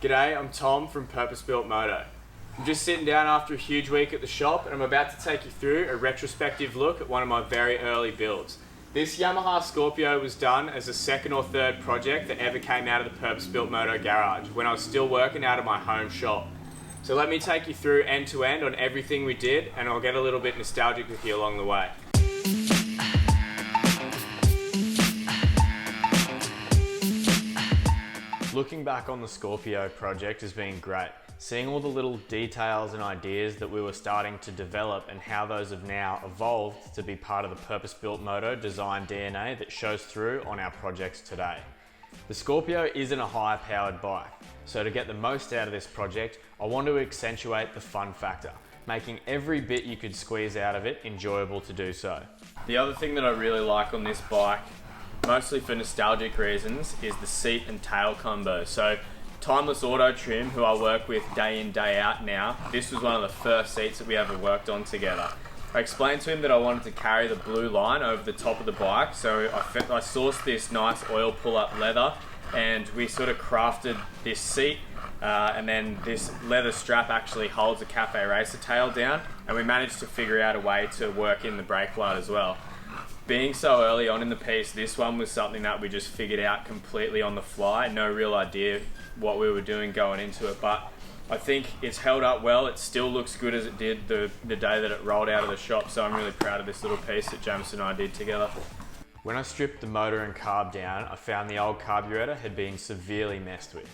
G'day, I'm Tom from Purpose Built Moto. I'm just sitting down after a huge week at the shop and I'm about to take you through a retrospective look at one of my very early builds. This Yamaha Scorpio was done as a second or third project that ever came out of the Purpose Built Moto garage when I was still working out of my home shop. So let me take you through end to end on everything we did and I'll get a little bit nostalgic with you along the way. Looking back on the Scorpio project has been great. Seeing all the little details and ideas that we were starting to develop and how those have now evolved to be part of the Purpose Built Moto design DNA that shows through on our projects today. The Scorpio isn't a high-powered bike, so to get the most out of this project, I want to accentuate the fun factor, making every bit you could squeeze out of it enjoyable to do so. The other thing that I really like on this bike, mostly for nostalgic reasons, is the seat and tail combo. So Timeless Auto Trim, who I work with day in, day out now, this was one of the first seats that we ever worked on together. I explained to him that I wanted to carry the blue line over the top of the bike, so I sourced this nice oil pull-up leather and we sort of crafted this seat and then this leather strap actually holds a Cafe Racer tail down, and we managed to figure out a way to work in the brake light as well. Being so early on in the piece, this one was something that we just figured out completely on the fly. No real idea what we were doing going into it, but I think it's held up well. It still looks good as it did the day that it rolled out of the shop, so I'm really proud of this little piece that James and I did together. When I stripped the motor and carb down, I found the old carburetor had been severely messed with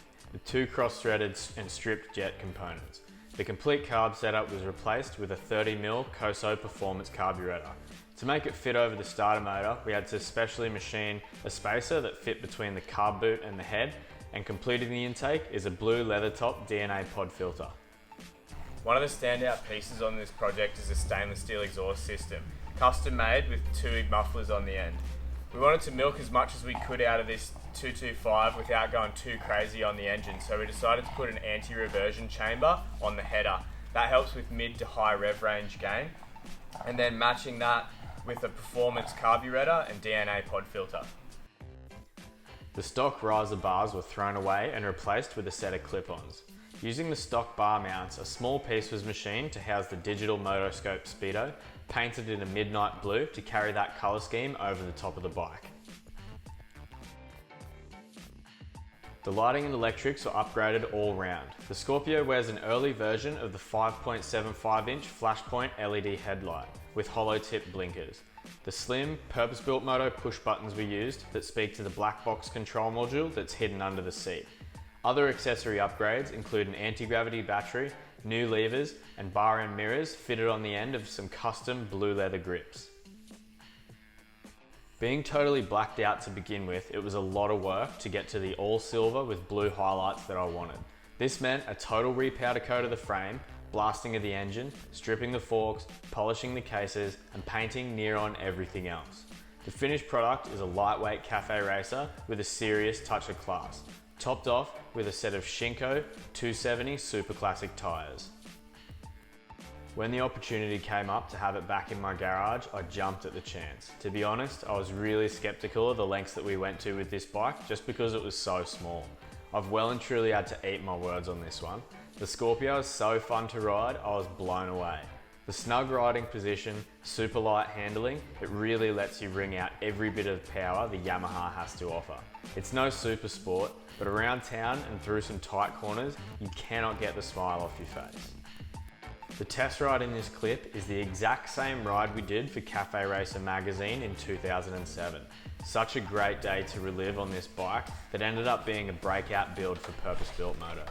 two cross-threaded and stripped jet components. The complete carb setup was replaced with a 30mm Coso Performance carburetor. To make it fit over the starter motor, we had to specially machine a spacer that fit between the carb boot and the head, and completing the intake is a blue leather top DNA pod filter. One of the standout pieces on this project is a stainless steel exhaust system, custom made with two mufflers on the end. We wanted to milk as much as we could out of this 225 without going too crazy on the engine, so we decided to put an anti-reversion chamber on the header. That helps with mid to high rev range gain, and then matching that with a performance carburetor and DNA pod filter. The stock riser bars were thrown away and replaced with a set of clip-ons. Using the stock bar mounts, a small piece was machined to house the digital Motoscope Speedo, painted in a midnight blue to carry that colour scheme over the top of the bike. The lighting and electrics were upgraded all round. The Scorpio wears an early version of the 5.75-inch Flashpoint LED Headlight with hollow tip blinkers. The slim, purpose-built Moto push buttons were used that speak to the black box control module that's hidden under the seat. Other accessory upgrades include an anti-gravity battery, new levers, and bar end mirrors fitted on the end of some custom blue leather grips. Being totally blacked out to begin with, it was a lot of work to get to the all silver with blue highlights that I wanted. This meant a total repowder coat of the frame, blasting of the engine, stripping the forks, polishing the cases, and painting near on everything else. The finished product is a lightweight Cafe Racer with a serious touch of class, topped off with a set of Shinko 270 Super Classic tyres. When the opportunity came up to have it back in my garage, I jumped at the chance. To be honest, I was really skeptical of the lengths that we went to with this bike just because it was so small. I've well and truly had to eat my words on this one. The Scorpio is so fun to ride, I was blown away. The snug riding position, super light handling, it really lets you wring out every bit of power the Yamaha has to offer. It's no super sport, but around town and through some tight corners, you cannot get the smile off your face. The test ride in this clip is the exact same ride we did for Cafe Racer magazine in 2007. Such a great day to relive on this bike that ended up being a breakout build for Purpose Built Moto.